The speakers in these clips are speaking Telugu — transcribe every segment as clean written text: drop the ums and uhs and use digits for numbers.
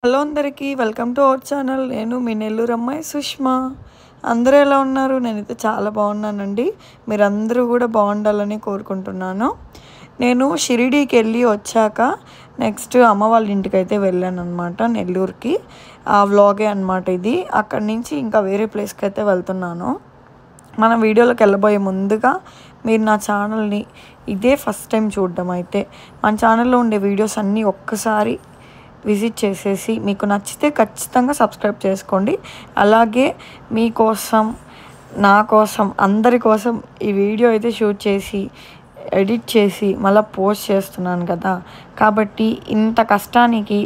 హలో అందరికీ వెల్కమ్ టు అవర్ ఛానల్. నేను మీ నెల్లూరు అమ్మాయి సుష్మా. అందరూ ఎలా ఉన్నారు? నేనైతే చాలా బాగున్నానండి. మీరందరూ కూడా బాగుండాలని కోరుకుంటున్నాను. నేను షిరిడీకి వెళ్ళి వచ్చాక నెక్స్ట్ అమ్మ వాళ్ళ ఇంటికి అయితే వెళ్ళాను అనమాట, నెల్లూరుకి. ఆ వ్లాగే అనమాట ఇది. అక్కడి నుంచి ఇంకా వేరే ప్లేస్కి అయితే వెళ్తున్నాను. మన వీడియోలోకి వెళ్ళబోయే ముందుగా మీరు నా ఛానల్ని ఇదే ఫస్ట్ టైం చూడడం అయితే మన ఛానల్లో ఉండే వీడియోస్ అన్నీ ఒక్కసారి విజిట్ చేసేసి మీకు నచ్చితే ఖచ్చితంగా సబ్స్క్రైబ్ చేసుకోండి. అలాగే మీకోసం, నా కోసం, అందరి కోసం ఈ వీడియో అయితే షూట్ చేసి ఎడిట్ చేసి మళ్ళీ పోస్ట్ చేస్తున్నాను కదా. కాబట్టి ఇంత కష్టానికి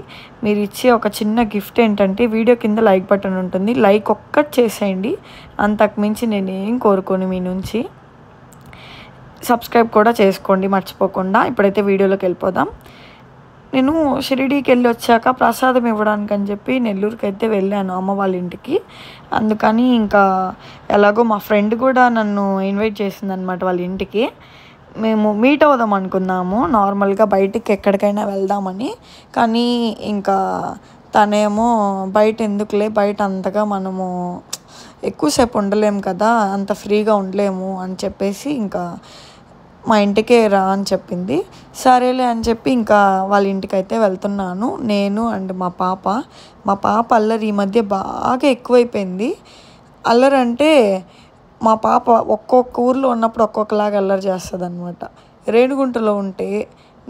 మీరు ఇచ్చే ఒక చిన్న గిఫ్ట్ ఏంటంటే వీడియో కింద లైక్ బటన్ ఉంటుంది. లైక్ ఒక్కటి చేసేయండి, అంతకుమించి నేనేం కోరుకోను మీ నుంచి. సబ్స్క్రైబ్ కూడా చేసుకోండి మర్చిపోకుండా. ఇప్పుడైతే వీడియోలోకి వెళ్ళిపోదాం. నేను షిరిడీకి వెళ్ళి వచ్చాక ప్రసాదం ఇవ్వడానికి అని చెప్పి నెల్లూరుకి అయితే వెళ్ళాను అమ్మ వాళ్ళ ఇంటికి. అందుకని ఇంకా ఎలాగో మా ఫ్రెండ్ కూడా నన్ను ఇన్వైట్ చేసిందనమాట వాళ్ళ ఇంటికి. మేము మీట్ అవుదాం అనుకున్నాము నార్మల్గా, బయటికి ఎక్కడికైనా వెళ్దామని. కానీ ఇంకా తనేమో బయట ఎందుకులే, బయట అంతగా మనము ఎక్కువసేపు ఉండలేము కదా, అంత ఫ్రీగా ఉండలేము అని చెప్పేసి ఇంకా మా ఇంటికే రా అని చెప్పింది. సరేలే అని చెప్పి ఇంకా వాళ్ళ ఇంటికి అయితే వెళ్తున్నాను నేను అండ్ మా పాప అల్లరి ఈ మధ్య బాగా ఎక్కువైపోయింది. అల్లరి అంటే మా పాప ఒక్కొక్క ఊర్లో ఉన్నప్పుడు ఒక్కొక్కలాగా అల్లరి చేస్తుంది అనమాట. రేణిగుంటలో ఉంటే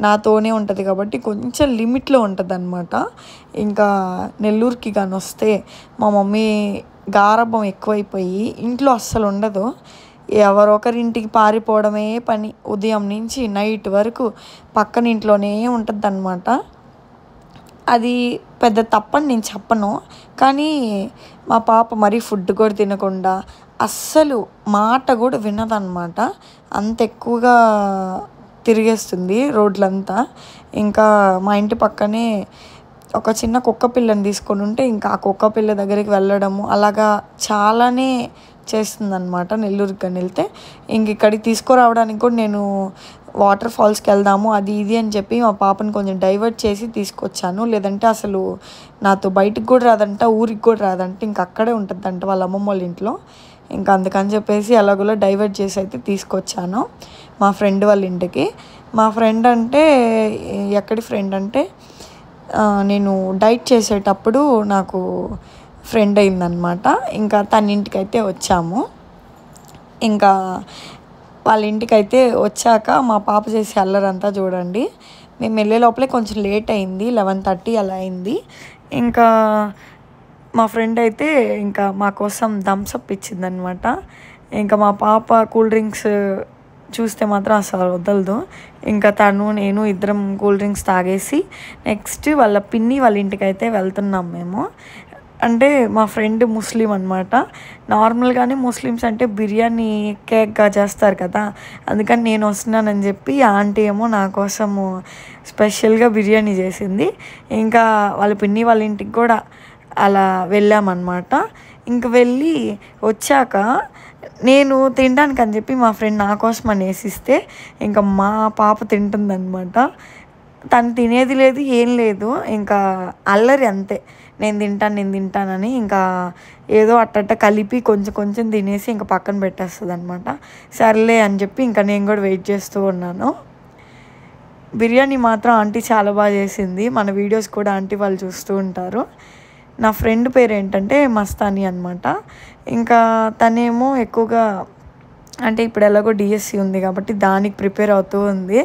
నాతోనే ఉంటుంది కాబట్టి కొంచెం లిమిట్లో ఉంటుంది అనమాట. ఇంకా నెల్లూరుకి కానీ వస్తే మా మమ్మీ గారాబం ఎక్కువైపోయి ఇంట్లో అస్సలు ఉండదు. ఎవరొకరింటికి పారిపోవడమే పని. ఉదయం నుంచి నైట్ వరకు పక్కన ఇంట్లోనే ఉంటుంది అనమాట. అది పెద్ద తప్పని నేను చెప్పను, కానీ మా పాప మరీ ఫుడ్ కూడా తినకుండా అస్సలు మాట కూడా వినదన్నమాట. అంత ఎక్కువగా తిరిగేస్తుంది రోడ్లంతా. ఇంకా మా ఇంటి పక్కనే ఒక చిన్న కుక్క పిల్లని తీసుకొని ఉంటే ఇంకా ఆ కుక్క పిల్ల దగ్గరికి వెళ్ళడము అలాగా చాలానే చేస్తుందన్నమాట. నెల్లూరుకి కానీ వెళ్తే ఇంక ఇక్కడికి తీసుకురావడానికి కూడా నేను వాటర్ ఫాల్స్కి వెళ్దాము అది ఇది అని చెప్పి మా పాపని కొంచెం డైవర్ట్ చేసి తీసుకొచ్చాను. లేదంటే అసలు నాతో బయటికి కూడా రాదంట, ఊరికి కూడా రాదంట, ఇంక అక్కడే ఉంటుందంట వాళ్ళ అమ్మమ్మ వాళ్ళ ఇంట్లో. ఇంకా అందుకని చెప్పేసి అలాగోలా డైవర్ట్ చేసి అయితే తీసుకొచ్చాను మా ఫ్రెండ్ వాళ్ళ ఇంటికి. మా ఫ్రెండ్ అంటే ఎక్కడి ఫ్రెండ్ అంటే నేను డైట్ చేసేటప్పుడు నాకు ఫ్రెండ్ అయిందనమాట. ఇంకా తన ఇంటికి అయితే వచ్చాము. ఇంకా వాళ్ళ ఇంటికి అయితే వచ్చాక మా పాప చేసే అల్లరంతా చూడండి. మేము వెళ్ళే లోపలే కొంచెం లేట్ అయింది, 11:30 అలా అయింది. ఇంకా మా ఫ్రెండ్ అయితే ఇంకా మా కోసం థమ్స్అప్ ఇచ్చిందనమాట. ఇంకా మా పాప కూల్ డ్రింక్స్ చూస్తే మాత్రం అసలు వదలదు. ఇంకా తను నేను ఇద్దరం కూల్ డ్రింక్స్ తాగేసి నెక్స్ట్ వాళ్ళ పిన్ని వాళ్ళ ఇంటికి అయితే వెళ్తున్నాం మేము. అంటే మా ఫ్రెండ్ ముస్లిం అనమాట. నార్మల్గానే ముస్లిమ్స్ అంటే బిర్యానీ కేక్గా చేస్తారు కదా, అందుకని నేను వస్తున్నానని చెప్పి ఆంటీ ఏమో నా కోసము స్పెషల్గా బిర్యానీ చేసింది. ఇంకా వాళ్ళ పిన్ని వాళ్ళ ఇంటికి కూడా అలా వెళ్ళామన్నమాట. ఇంక వెళ్ళి వచ్చాక నేను తినడానికి అని చెప్పి మా ఫ్రెండ్ నా కోసం అని వేసిస్తే ఇంకా మా పాప తింటుందన్నమాట. తను తినేది లేదు, ఏం లేదు, ఇంకా అల్లరి అంతే. నేను తింటానని ఇంకా ఏదో అట్ట కలిపి కొంచెం కొంచెం తినేసి ఇంకా పక్కన పెట్టేస్తుంది అనమాట. సర్లే అని చెప్పి ఇంకా నేను కూడా వెయిట్ చేస్తూ ఉన్నాను. బిర్యానీ మాత్రం ఆంటీ చాలా బాగా చేసింది. మన వీడియోస్ కూడా ఆంటీ వాళ్ళు చూస్తూ ఉంటారు. నా ఫ్రెండ్ పేరు ఏంటంటే మస్తాని అనమాట. ఇంకా తనేమో ఎక్కువగా అంటే ఇప్పుడు ఎలాగో డిఎస్సి ఉంది కాబట్టి దానికి ప్రిపేర్ అవుతూ ఉంది.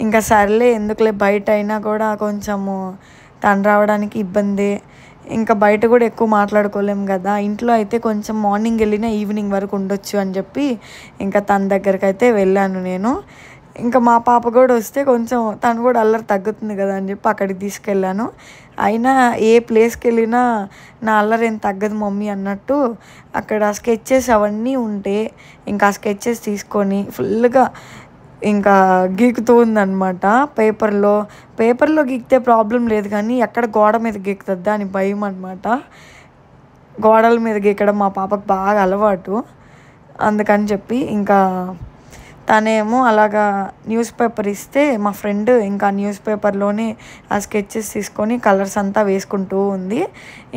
ఇంకా సర్లే ఎందుకులే, బయట అయినా కూడా కొంచెము తను రావడానికి ఇబ్బంది. ఇంకా బయట కూడా ఎక్కువ మాట్లాడుకోలేము కదా. ఇంట్లో అయితే కొంచెం మార్నింగ్ వెళ్ళినా ఈవినింగ్ వరకు ఉండొచ్చు అని చెప్పి ఇంకా తన దగ్గరికి అయితే వెళ్ళాను నేను. ఇంకా మా పాప కూడా వస్తే కొంచెం తను కూడా అల్లరి తగ్గుతుంది కదా అని చెప్పి అక్కడికి తీసుకెళ్ళాను. అయినా ఏ ప్లేస్కి వెళ్ళినా నా అల్లరి ఏం తగ్గదు మమ్మీ అన్నట్టు అక్కడ స్కెచెస్ అవన్నీ ఉంటే ఇంకా ఆ స్కెచెస్ తీసుకొని ఫుల్గా ఇంకా గీకుతూ ఉందన్నమాట. పేపర్లో గీకితే ప్రాబ్లం లేదు, కానీ ఎక్కడ గోడ మీద గీకుతుందా అని భయం అనమాట. గోడల మీద గీకడం మా పాపకు బాగా అలవాటు. అందుకని చెప్పి ఇంకా తనేమో అలాగా న్యూస్ పేపర్ ఇస్తే మా ఫ్రెండ్ ఇంకా న్యూస్ పేపర్లోనే ఆ స్కెచెస్ తీసుకొని కలర్స్ అంతా వేసుకుంటూ ఉంది.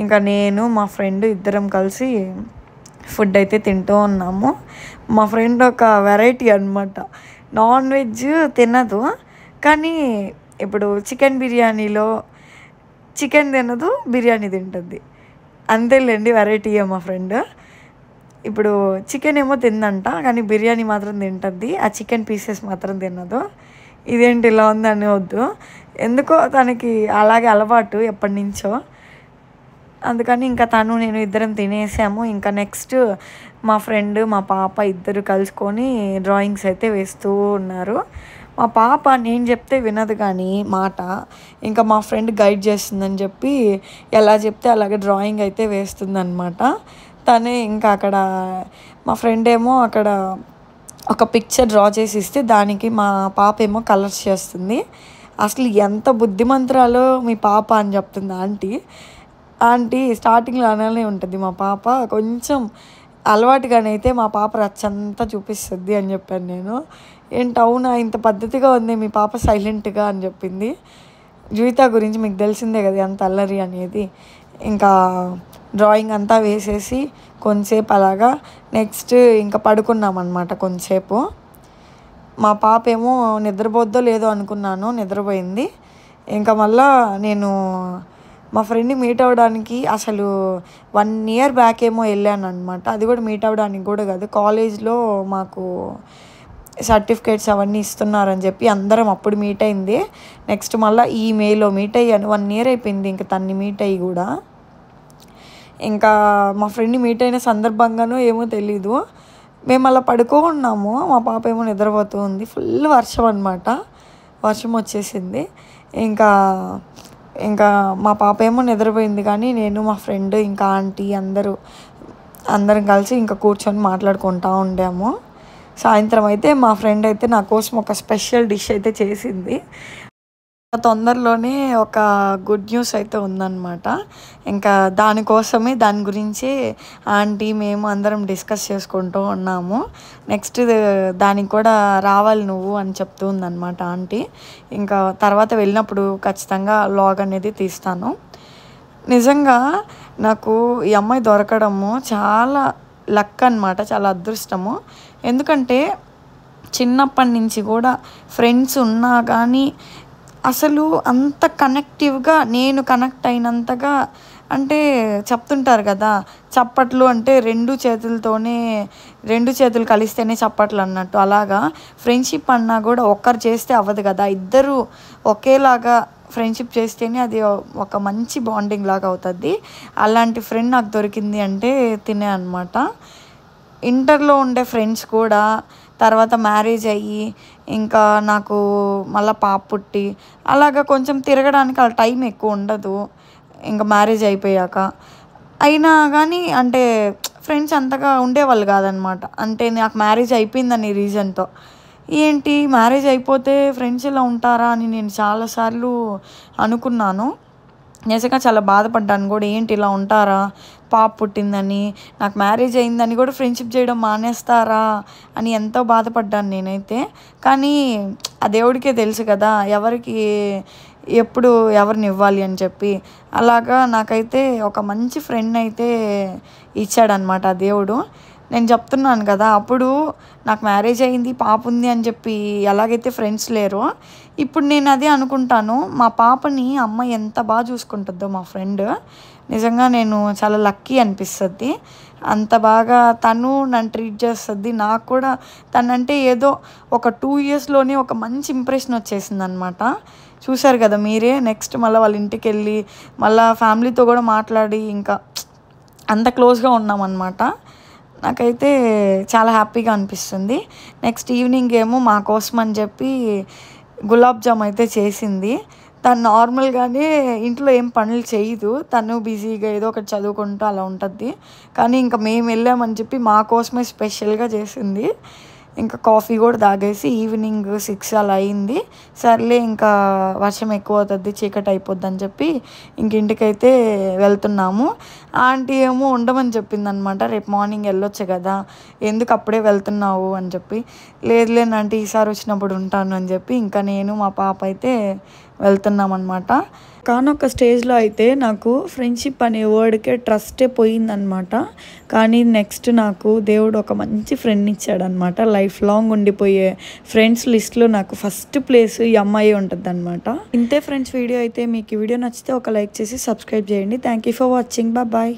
ఇంకా నేను మా ఫ్రెండ్ ఇద్దరం కలిసి ఫుడ్ అయితే తింటూ ఉన్నాము. మా ఫ్రెండ్ ఒక వెరైటీ అనమాట. నాన్ వెజ్ తినదు, కానీ ఇప్పుడు చికెన్ బిర్యానీలో చికెన్ తినదు, బిర్యానీ తింటుంది. అంతేలేండి, వెరైటీయే మా ఫ్రెండ్. ఇప్పుడు చికెన్ ఏమో తిందంట, కానీ బిర్యానీ మాత్రం తింటుంది, ఆ చికెన్ పీసెస్ మాత్రం తినదు. ఇదేంటి ఇలా ఉందని వద్దు, ఎందుకో తనకి అలాగే అలవాటు ఎప్పటి నుంచో. అందుకని ఇంకా తను నేను ఇద్దరం తినేసాము. ఇంకా నెక్స్ట్ మా ఫ్రెండ్ మా పాప ఇద్దరు కలుసుకొని డ్రాయింగ్స్ అయితే వేస్తూ ఉన్నారు. మా పాప నేను చెప్తే వినదు కానీ మాట, ఇంకా మా ఫ్రెండ్ గైడ్ చేస్తుందని చెప్పి ఎలా చెప్తే అలాగే డ్రాయింగ్ అయితే వేస్తుందన్నమాట. తనే ఇంకా అక్కడ మా ఫ్రెండ్ ఏమో అక్కడ ఒక పిక్చర్ డ్రా చేసి ఇస్తే దానికి మా పాప ఏమో కలర్స్ చేస్తుంది. అసలు ఎంత బుద్ధిమంతురాలో మీ పాప అని చెప్తుంది ఆంటీ స్టార్టింగ్లో అలానే ఉంటుంది మా పాప, కొంచెం అలవాటుగానైతే మా పాప రచ్చంతా చూపిస్తుంది అని చెప్పాను నేను. ఏంటి అవునా, ఇంత పద్ధతిగా ఉంది మీ పాప సైలెంట్గా అని చెప్పింది. జూయితా గురించి మీకు తెలిసిందే కదా ఎంత అల్లరి అనేది. ఇంకా డ్రాయింగ్ అంతా వేసేసి కొంచెంసేపు అలాగా నెక్స్ట్ ఇంకా పడుకున్నామన్నమాట. కొంచెంసేపు మా పాప ఏమో నిద్రపోద్దో లేదో అనుకున్నాను, నిద్రపోయింది. ఇంకా మళ్ళా నేను మా ఫ్రెండ్ని మీట్ అవ్వడానికి అసలు 1 year బ్యాక్ ఏమో వెళ్ళాను అనమాట. అది కూడా మీట్ అవ్వడానికి కూడా కాదు, కాలేజ్లో మాకు సర్టిఫికేట్స్ అవన్నీ ఇస్తున్నారని చెప్పి అందరం అప్పుడు మీట్ అయింది. నెక్స్ట్ మళ్ళీ ఈ మేలో మీట్ అయ్యాను. 1 year అయిపోయింది ఇంకా తన్ని మీట్ అయ్యి కూడా. ఇంకా మా ఫ్రెండ్ని మీట్ అయిన సందర్భంగానో ఏమో తెలీదు, మేము అలా పడుకోన్నాము, మా పాప ఏమో నిద్రపోతూ ఉంది. ఫుల్ వర్షం అనమాట, వర్షం వచ్చేసింది. ఇంకా ఇంకా మా పాప ఏమో నిద్రపోయింది, కానీ నేను మా ఫ్రెండ్ ఇంకా ఆంటీ అందరం కలిసి ఇంకా కూర్చొని మాట్లాడుకుంటూ ఉండాము. సాయంత్రం అయితే మా ఫ్రెండ్ అయితే నా కోసం ఒక స్పెషల్ డిష్ అయితే చేసింది. తొందరలోనే ఒక గుడ్ న్యూస్ అయితే ఉందన్నమాట. ఇంకా దాని గురించి ఆంటీ మేము అందరం డిస్కస్ చేసుకుంటూ ఉన్నాము. నెక్స్ట్ దానికి కూడా రావాలి నువ్వు అని చెప్తూ ఉందన్నమాట ఆంటీ. ఇంకా తర్వాత వెళ్ళినప్పుడు ఖచ్చితంగా వ్లాగ్ అనేది తీస్తాను. నిజంగా నాకు ఈ అమ్మాయి దొరకడము చాలా లక్ అనమాట, చాలా అదృష్టము. ఎందుకంటే చిన్నప్పటి నుంచి కూడా ఫ్రెండ్స్ ఉన్నా కానీ అసలు అంత కనెక్టివ్గా నేను కనెక్ట్ అయినంతగా, అంటే చెప్తుంటారు కదా చప్పట్లు అంటే 2 చేతులు కలిస్తేనే చప్పట్లు అన్నట్టు, అలాగా ఫ్రెండ్షిప్ అన్నా కూడా ఒక్కరు చేస్తే అవ్వదు కదా, ఇద్దరు ఒకేలాగా ఫ్రెండ్షిప్ చేస్తేనే అది ఒక మంచి బాండింగ్ లాగా అవుతుంది. అలాంటి ఫ్రెండ్ నాకు దొరికింది అంటే తినే అనమాట. ఇంటర్లో ఉండే ఫ్రెండ్స్ కూడా తర్వాత మ్యారేజ్ అయ్యి ఇంకా నాకు మళ్ళీ పాప పుట్టి అలాగా కొంచెం తిరగడానికి అలా టైం ఎక్కువ ఉండదు ఇంకా మ్యారేజ్ అయిపోయాక. అయినా కానీ అంటే ఫ్రెండ్స్ అంతగా ఉండేవాళ్ళు కాదనమాట. అంటే నాకు మ్యారేజ్ అయిపోయిందని రీజన్తో, ఏంటి మ్యారేజ్ అయిపోతే ఫ్రెండ్స్ ఇలా ఉంటారా అని నేను చాలాసార్లు అనుకున్నాను. నిజంగా చాలా బాధపడ్డాను కూడా, ఏంటి ఇలా ఉంటారా, పాప పుట్టిందని నాకు మ్యారేజ్ అయిందని కూడా ఫ్రెండ్షిప్ చేయడం మానేస్తారా అని ఎంతో బాధపడ్డాను నేనైతే. కానీ ఆ దేవుడికే తెలుసు కదా ఎవరికి ఎప్పుడు ఎవరిని ఇవ్వాలి అని చెప్పి. అలాగా నాకైతే ఒక మంచి ఫ్రెండ్ అయితే ఇచ్చాడనమాట ఆ దేవుడు. నేను చెప్తున్నాను కదా, అప్పుడు నాకు మ్యారేజ్ అయింది పాప ఉంది అని చెప్పి ఎలాగైతే ఫ్రెండ్స్ లేరో, ఇప్పుడు నేను అదే అనుకుంటాను, మా పాపని అమ్మ ఎంత బాగా చూసుకుంటుందో మా ఫ్రెండ్. నిజంగా నేను చాలా లక్కీ అనిపిస్తుంది, అంత బాగా తను నన్ను ట్రీట్ చేస్తుంది. నాకు కూడా తనంటే ఏదో ఒక 2 yearsలోనే ఒక మంచి ఇంప్రెషన్ వచ్చేసింది అనమాట. చూశారు కదా మీరే. నెక్స్ట్ మళ్ళీ వాళ్ళ ఇంటికి వెళ్ళి మళ్ళీ ఫ్యామిలీతో కూడా మాట్లాడి ఇంకా అంత క్లోజ్గా ఉన్నామన్నమాట. నాకైతే చాలా హ్యాపీగా అనిపిస్తుంది. నెక్స్ట్ ఈవినింగ్ ఏమో మా కోసం అని చెప్పి గులాబ్ జామ్ అయితే చేసింది. తను నార్మల్గానే ఇంట్లో ఏం పనులు చేయదు, తను బిజీగా ఏదో ఒకటి చదువుకుంటూ అలా ఉంటుంది. కానీ ఇంకా మేము వెళ్ళామని చెప్పి మా కోసమే స్పెషల్గా చేసింది. ఇంకా కాఫీ కూడా తాగేసి ఈవినింగ్ 6 అలా అయింది. సర్లే ఇంకా వర్షం ఎక్కువ అవుతుంది, చీకటి అయిపోద్ది అని చెప్పి ఇంక ఇంటికైతే వెళ్తున్నాము. ఆంటీ ఏమో ఉండమని చెప్పిందనమాట. రేపు మార్నింగ్ వెళ్ళొచ్చు కదా, ఎందుకు అప్పుడే వెళ్తున్నావు అని చెప్పి. లేదులేనంటే ఈసారి వచ్చినప్పుడు ఉంటాను అని చెప్పి ఇంకా నేను మా పాప అయితే వెళ్తున్నాం అనమాట. కానొక స్టేజ్లో అయితే నాకు ఫ్రెండ్షిప్ అనే వర్డ్కే ట్రస్టే పోయిందనమాట. కానీ నెక్స్ట్ నాకు దేవుడు ఒక మంచి ఫ్రెండ్ ఇచ్చాడనమాట. లైఫ్ లాంగ్ ఉండిపోయే ఫ్రెండ్స్ లిస్ట్లో నాకు ఫస్ట్ ప్లేస్ ఈ అమ్మాయి ఉంటుంది అనమాట. ఇంతే ఫ్రెండ్స్ వీడియో అయితే. మీకు ఈ వీడియో నచ్చితే ఒక లైక్ చేసి సబ్స్క్రైబ్ చేయండి. Thank you for watching. Bye.